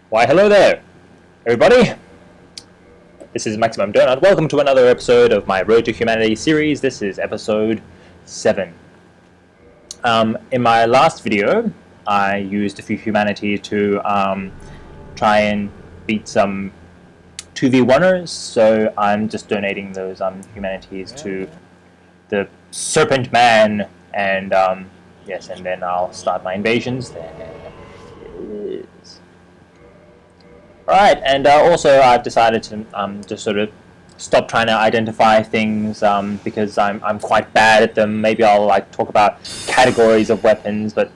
Why, hello there, everybody. This is MaximumDonut. Welcome to another episode of my Road to Humanity series. This is episode 7. In my last video, I used a few humanity to try and beat some 2v1ers, so I'm just donating those humanities to the Serpent Man, and yes, and then I'll start my invasions. There it is. Alright, and also I've decided to just sort of stop trying to identify things because I'm quite bad at them. Maybe I'll like talk about categories of weapons, but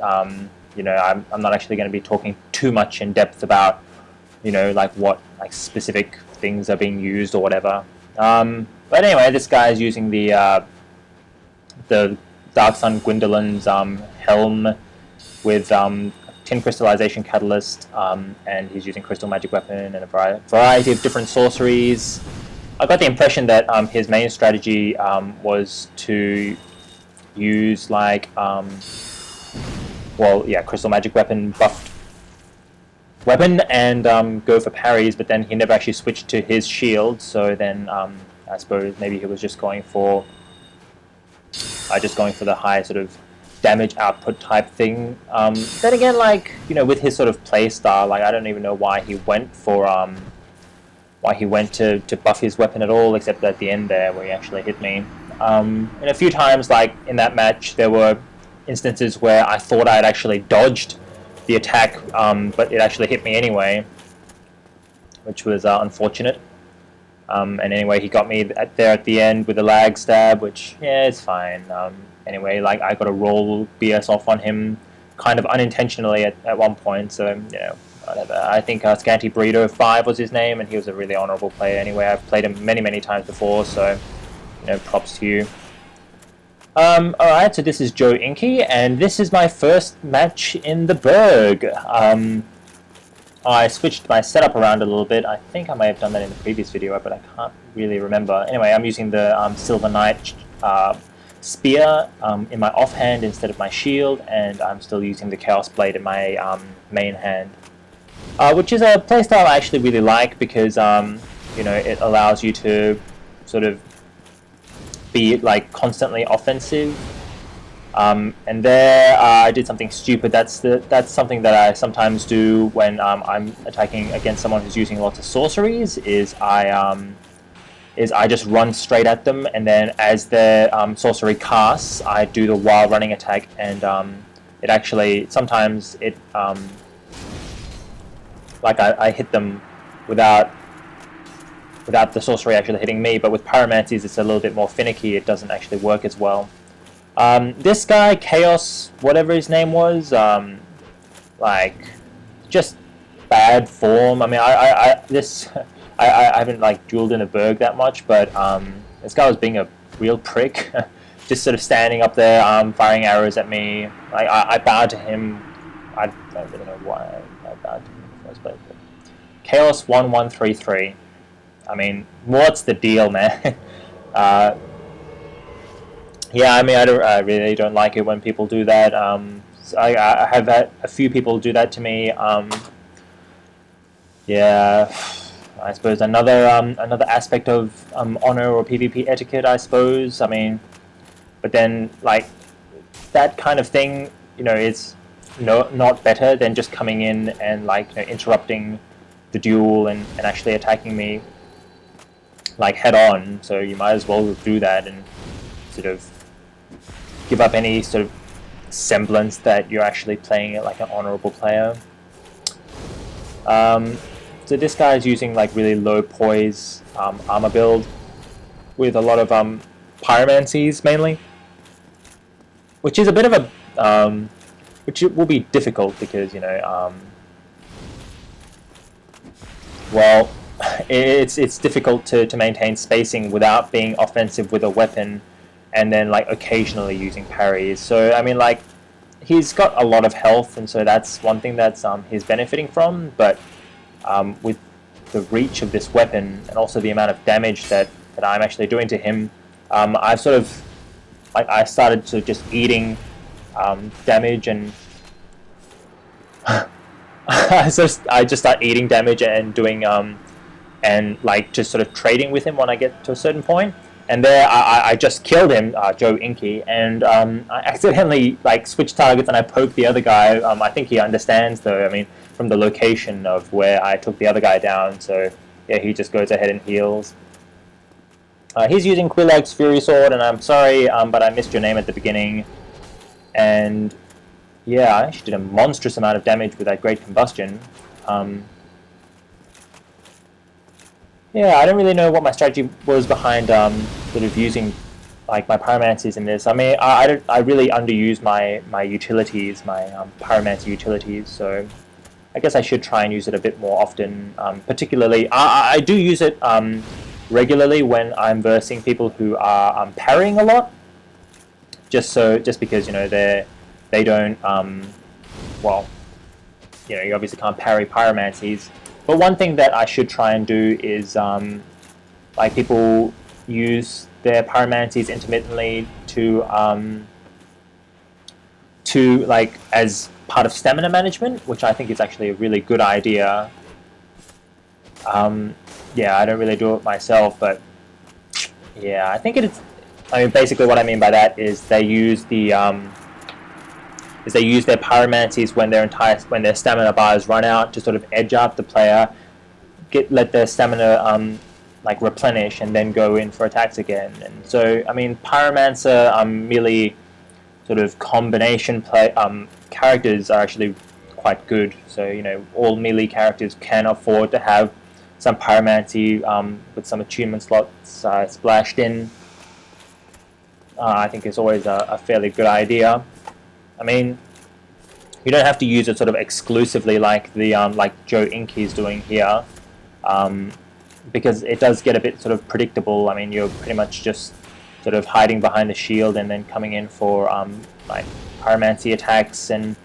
you know, I'm not actually going to be talking too much in depth about, you know, like what like specific things are being used or whatever. But anyway, this guy is using the Dark Sun Gwendolyn's helm with tin crystallization catalyst, and he's using crystal magic weapon and a variety of different sorceries. I got the impression that his main strategy was to use like well, yeah, crystal magic weapon buffed weapon and go for parries, but then he never actually switched to his shield. So then I suppose maybe he was just going for the high sort of damage output type thing. Then again, like, you know, with his sort of play style, like, I don't even know why he went for to buff his weapon at all, except at the end there where he actually hit me. And a few times, like in that match, there were instances where I thought I had actually dodged the attack, but it actually hit me anyway, which was unfortunate. And anyway, he got me there at the end with a lag stab, which, yeah, it's fine. Anyway, like, I got a roll BS off on him kind of unintentionally at one point, so, you know, whatever. I think Scanty Burrito 5 was his name, and he was a really honourable player anyway. I've played him many times before, so, you know, props to you. Alright, so this is Joe Inky, and this is my first match in the Berg. I switched my setup around a little bit. I think I may have done that in the previous video, but I can't really remember. Anyway, I'm using the Silver Knight spear in my offhand instead of my shield, and I'm still using the Chaos Blade in my main hand, which is a playstyle I actually really like because you know, it allows you to sort of be like constantly offensive. And there I did something stupid. That's something that I sometimes do when I'm attacking against someone who's using lots of sorceries. Is I just run straight at them, and then as their sorcery casts, I do the while running attack, and it actually sometimes it like I hit them without the sorcery actually hitting me. But with Pyromancies, it's a little bit more finicky. It doesn't actually work as well. This guy, Chaos, whatever his name was, like, just bad form. I mean, I haven't like dueled in a Berg that much, but this guy was being a real prick, just sort of standing up there, firing arrows at me. Like, I bowed to him. I don't really know why I bowed to him in the first place. But Chaos 1133. I mean, what's the deal, man? Yeah, I mean, I really don't like it when people do that. I have had a few people do that to me. Yeah, I suppose another aspect of honor or PvP etiquette, I suppose. I mean, but then like that kind of thing, you know, is not better than just coming in and like, you know, interrupting the duel and actually attacking me like head on. So you might as well do that and sort of give up any sort of semblance that you're actually playing it like an honorable player. So this guy is using like really low poise armor build with a lot of pyromancies mainly, which is a bit of a which it will be difficult because, you know, well, it's difficult to maintain spacing without being offensive with a weapon and then like occasionally using parries. So I mean, like, he's got a lot of health, and so that's one thing that's he's benefiting from. But with the reach of this weapon and also the amount of damage that I'm actually doing to him, I've sort of like I started to just eating damage and So I just start eating damage and doing and like just sort of trading with him when I get to a certain point. And there I just killed him, Joe Inky, and I accidentally like switched targets and I poked the other guy. I think he understands though. I mean, from the location of where I took the other guy down. So yeah, he just goes ahead and heals. He's using Quilag's Fury Sword, and I'm sorry, but I missed your name at the beginning. And yeah, I actually did a monstrous amount of damage with that Great Combustion. Yeah, I don't really know what my strategy was behind sort of using like my pyromancies in this. I mean, I really underuse my utilities, my pyromancy utilities. So I guess I should try and use it a bit more often. Particularly, I do use it regularly when I'm versing people who are parrying a lot. Just because they don't well, you obviously can't parry pyromancies. But one thing that I should try and do is like people use their pyromancies intermittently to like as part of stamina management, which I think is actually a really good idea. Yeah, I don't really do it myself, but yeah, I think it is. I mean, basically, what I mean by that is they use their pyromancies when their stamina bars run out to sort of edge up the player, let their stamina like replenish, and then go in for attacks again. And so, I mean, pyromancer melee sort of combination characters are actually quite good. So all melee characters can afford to have some pyromancy with some attunement slots splashed in. I think it's always a fairly good idea. I mean, you don't have to use it sort of exclusively like the like Joe Inky is doing here, because it does get a bit sort of predictable. I mean, you're pretty much just sort of hiding behind the shield and then coming in for like pyromancy attacks, and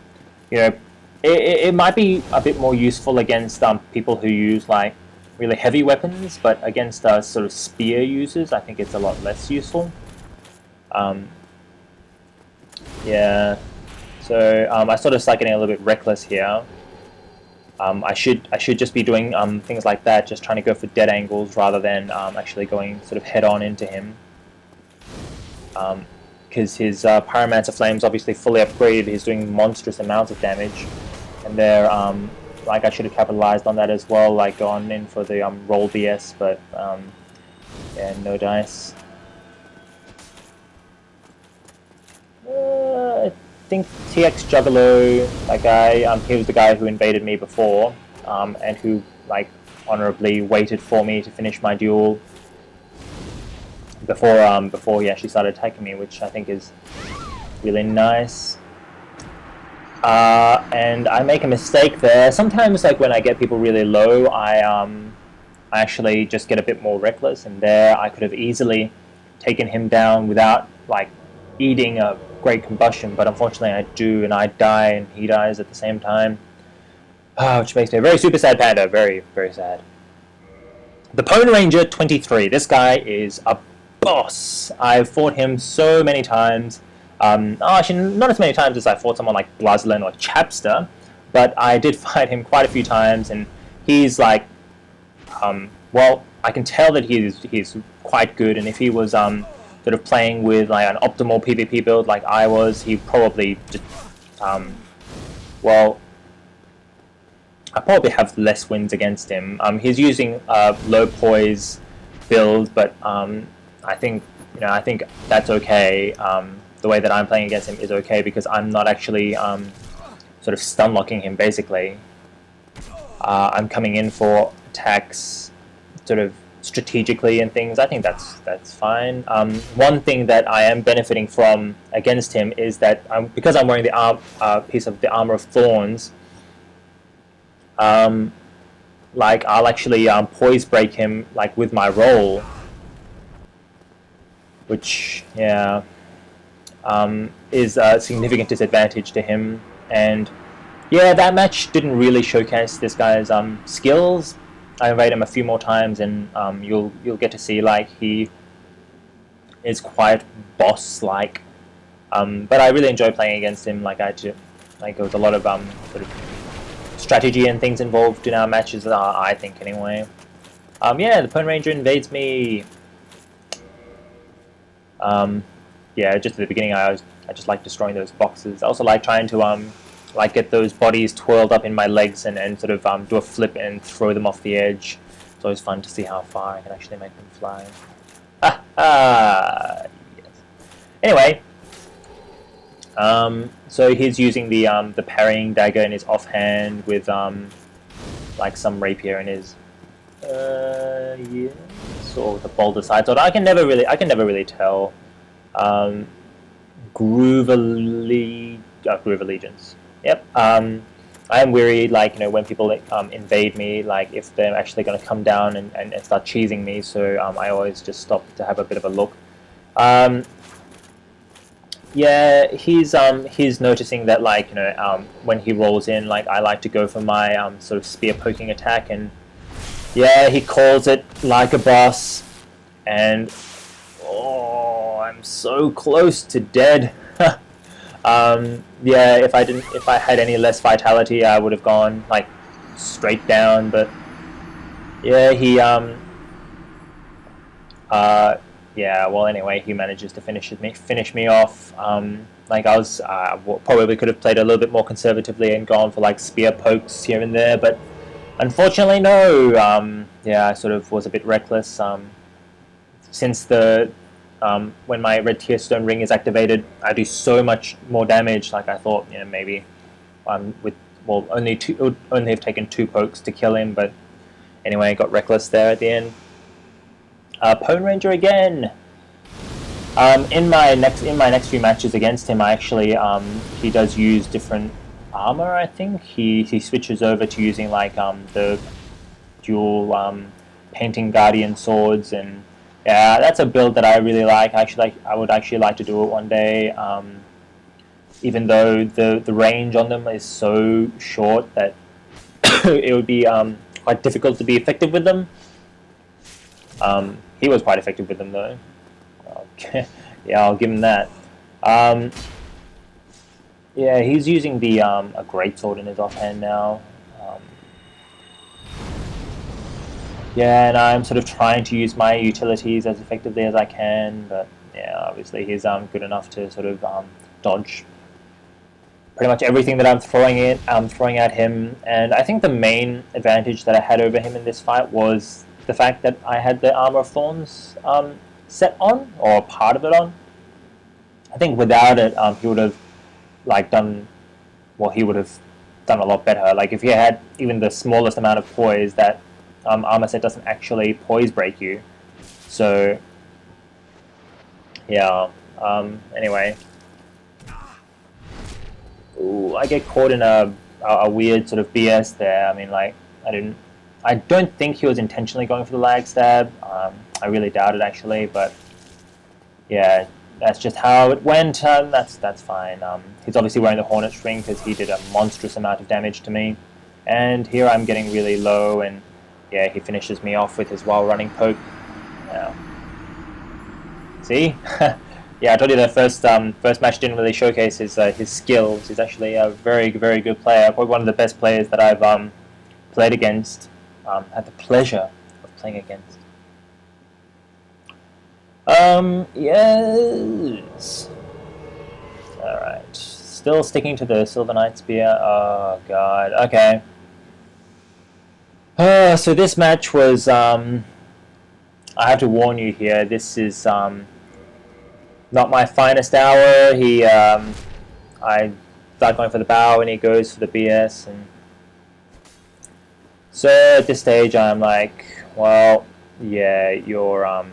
it might be a bit more useful against people who use like really heavy weapons, but against sort of spear users, I think it's a lot less useful. Yeah, so I sort of start getting a little bit reckless here. I should just be doing things like that, just trying to go for dead angles rather than actually going sort of head on into him. Because his Pyromancer Flame's obviously fully upgraded, he's doing monstrous amounts of damage, and there, like I should have capitalized on that as well, like gone in for the roll BS, but yeah, no dice. I think TX Juggalo, that guy, he was the guy who invaded me before, and who honorably waited for me to finish my duel before he actually started attacking me, which I think is really nice. And I make a mistake there. Sometimes, when I get people really low, I actually just get a bit more reckless, and there I could have easily taken him down without eating a Great Combustion, but unfortunately I do, and I die and he dies at the same time, which makes me a very super sad panda. Very, very sad. The Pwn Ranger 23. This guy is a boss. I've fought him so many times. Actually, not as many times as I fought someone like Blazlin or Chapster, but I did fight him quite a few times, and he's well, I can tell that he's quite good, and if he was sort of playing with an optimal PvP build like I was, he probably just well, I probably have less wins against him. He's using low poise build, but I think that's okay. The way that I'm playing against him is okay because I'm not actually sort of stun locking him. Basically, I'm coming in for attacks sort of strategically and things. I think that's fine. One thing that I am benefiting from against him is that because I'm wearing the piece of the Armor of Thorns, I'll actually poise break him with my roll, which is a significant disadvantage to him. And yeah, that match didn't really showcase this guy's skills. I invade him a few more times, and you'll get to see he is quite boss-like. But I really enjoy playing against him. There was a lot of sort of strategy and things involved in our matches, I think anyway. Yeah, the Pwn Ranger invades me. Yeah, just at the beginning, I just like destroying those boxes. I also like trying to like get those bodies twirled up in my legs and sort of do a flip and throw them off the edge. It's always fun to see how far I can actually make them fly. Yes. Anyway, so he's using the parrying dagger in his offhand with like some rapier in his yes, or the bolder side sword. I can never really tell. Groove Allegiance. Yep. I am weary, like, you know, when people invade me, like if they're actually going to come down and start cheesing me. So I always just stop to have a bit of a look. Yeah, he's noticing that, like, you know, when he rolls in, like, I like to go for my sort of spear poking attack, and yeah, he calls it like a boss, and oh, I'm so close to dead. Yeah, if I had any less vitality, I would have gone like straight down. But yeah, yeah. Well, anyway, he manages to finish me off. Like I was probably could have played a little bit more conservatively and gone for like spear pokes here and there, but unfortunately, no. Yeah, I sort of was a bit reckless. Since the when my red tier stone ring is activated, I do so much more damage. Like I thought, you know, maybe with it would only have taken 2 pokes to kill him, but anyway, got reckless there at the end. Pwn Ranger again. In my next few matches against him, I actually he does use different armor. I think he switches over to using like the dual painting guardian swords, and yeah, that's a build that I really like. I would actually like to do it one day. Even though the range on them is so short that it would be quite difficult to be effective with them. He was quite effective with them though. Okay. Yeah, I'll give him that. Yeah, he's using the a greatsword in his offhand now. Yeah, and I'm sort of trying to use my utilities as effectively as I can, but yeah, obviously he's good enough to sort of dodge pretty much everything that I'm throwing at him. And I think the main advantage that I had over him in this fight was the fact that I had the Armor of Thorns set on, or part of it on. I think without it, he would have like done, well, he would have done a lot better. Like if he had even the smallest amount of poise, that armor set doesn't actually poise break you. So yeah. Anyway, ooh, I get caught in a weird sort of BS there. I mean, like I don't think he was intentionally going for the lag stab. I really doubt it actually, but yeah, that's just how it went. That's fine. He's obviously wearing the Hornet Ring because he did a monstrous amount of damage to me, and here I'm getting really low, and yeah, he finishes me off with his while running poke. See, yeah, I told you the first match didn't really showcase his skills. He's actually a very good player, probably one of the best players that I've played against. Had the pleasure of playing against. Yes. Alright. Still sticking to the Silver Knight Spear. Oh, God. Okay. So this match was, I have to warn you here, this is, not my finest hour. I start going for the bow and he goes for the BS, and so at this stage I'm like, well, yeah, you're,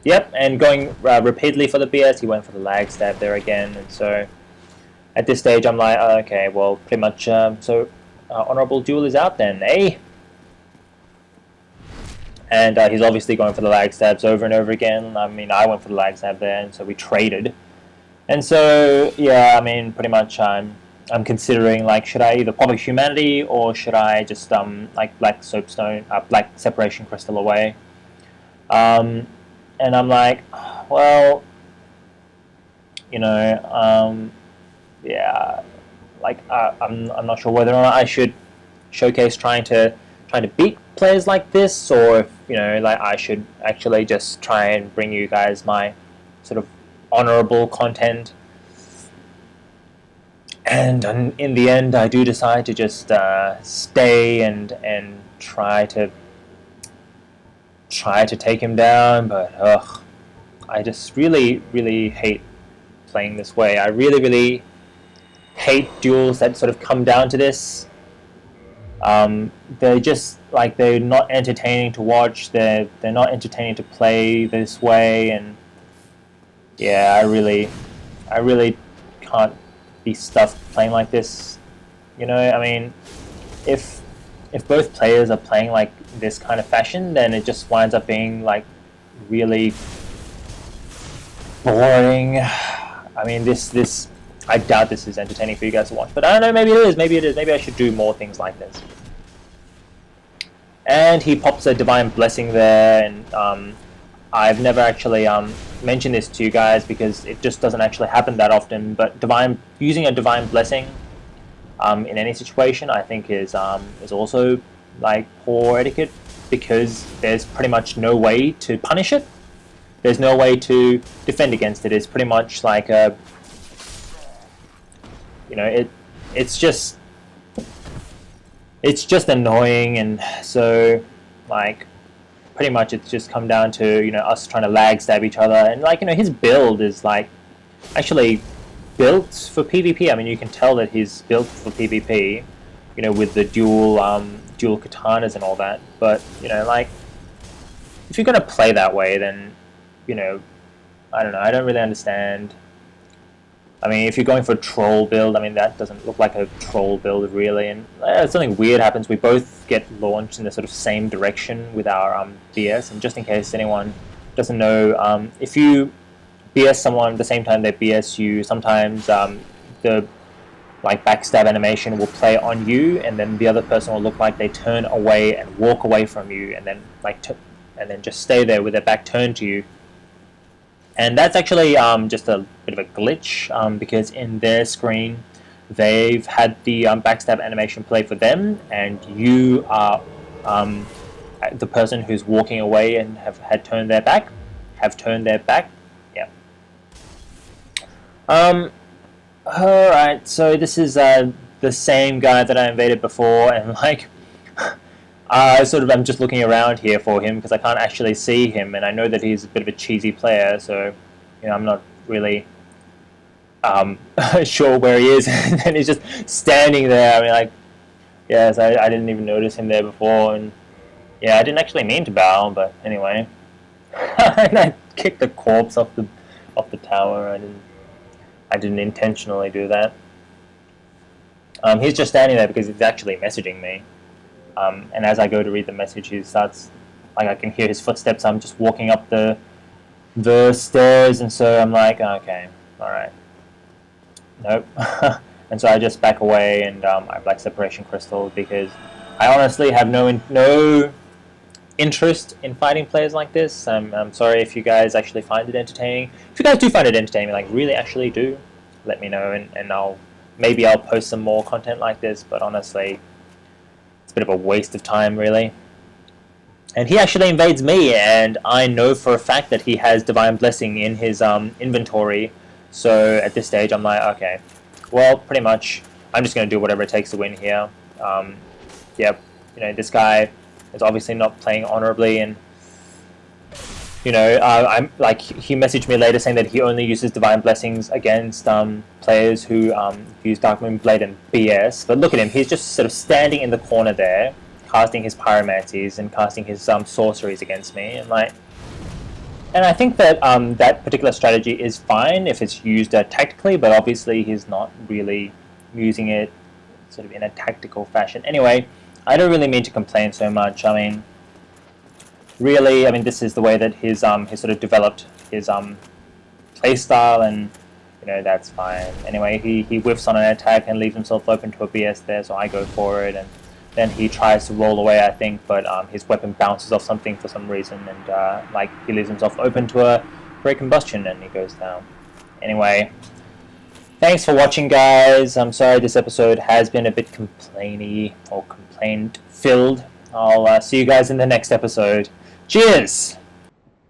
yep, and going repeatedly for the BS, he went for the lag stab there again, and so at this stage I'm like, oh, okay, well, pretty much, so Honorable Duel is out then, eh? And he's obviously going for the lag stabs over and over again. I mean, I went for the lag stab there, and so we traded. And so, yeah, I mean, pretty much I'm considering, like, should I either pop a Humanity, or should I just, like, Black Soapstone, Black Separation Crystal away? And I'm like, well, you know, yeah, like I'm not sure whether or not I should showcase trying to beat players like this, or if like I should actually just try and bring you guys my sort of honorable content. And in the end, I do decide to just stay and try to take him down. But I just really hate playing this way. I really hate duels that sort of come down to this. They're just like, they're not entertaining to watch. They're not entertaining to play this way. And yeah, I really can't be stuffed playing like this. I mean, if both players are playing like this kind of fashion, then it just winds up being like really boring. I mean, this I doubt this is entertaining for you guys to watch, but I don't know, maybe it is, maybe I should do more things like this. And he pops a Divine Blessing there, and I've never actually mentioned this to you guys because it just doesn't actually happen that often, but using a Divine Blessing in any situation, I think is also like poor etiquette, because there's pretty much no way to punish it. There's no way to defend against it. It's pretty much like a, it's just annoying, and so like pretty much it's just come down to us trying to lag stab each other, and like his build is like actually built for PvP. I mean, you can tell that he's built for PvP, with the dual katanas and all that. But like, if you're gonna play that way, then I don't know. I don't really understand. I mean, if you're going for a troll build, I mean, that doesn't look like a troll build really, and something weird happens. We both get launched in the sort of same direction with our BS, and just in case anyone doesn't know, if you BS someone at the same time they BS you, sometimes the like backstab animation will play on you, and then the other person will look like they turn away and walk away from you, and then and then just stay there with their back turned to you. And that's actually just a bit of a glitch, because in their screen they've had the backstab animation play for them, and you are the person who's walking away and have turned their back. Yeah. Alright, so this is the same guy that I invaded before, and like I'm just looking around here for him because I can't actually see him, and I know that he's a bit of a cheesy player, so I'm not really sure where he is. And he's just standing there. I mean, like, yes, I didn't even notice him there before, and yeah, I didn't actually mean to bow, but anyway. And I kicked the corpse off the tower. I didn't intentionally do that. He's just standing there because he's actually messaging me. And as I go to read the message, he starts, like, I can hear his footsteps. I'm just walking up the stairs, and so I'm like, okay, alright. Nope. And so I just back away, and I Black Separation Crystal, because I honestly have no interest in fighting players like this. I'm sorry if you guys actually find it entertaining. If you guys do find it entertaining, like really actually do, let me know, and maybe I'll post some more content like this, but honestly, it's a bit of a waste of time, really. And he actually invades me, and I know for a fact that he has Divine Blessing in his inventory. So at this stage, I'm like, okay, well, pretty much, I'm just going to do whatever it takes to win here. Yep, this guy is obviously not playing honorably, and I'm like, he messaged me later saying that he only uses Divine Blessings against players who use Dark Moon Blade and BS. But look at him, he's just sort of standing in the corner there, casting his Pyromancies and casting his sorceries against me, and I think that that particular strategy is fine if it's used tactically, but obviously he's not really using it sort of in a tactical fashion. Anyway, I don't really mean to complain so much. I mean, really, this is the way that his sort of developed his playstyle, and that's fine. Anyway, he whiffs on an attack and leaves himself open to a BS there, so I go for it, and then he tries to roll away, I think, but his weapon bounces off something for some reason, and he leaves himself open to a great combustion, and he goes down. Anyway, Thanks for watching, guys. I'm sorry this episode has been a bit complainy or complaint filled. I'll see you guys in the next episode. Cheers!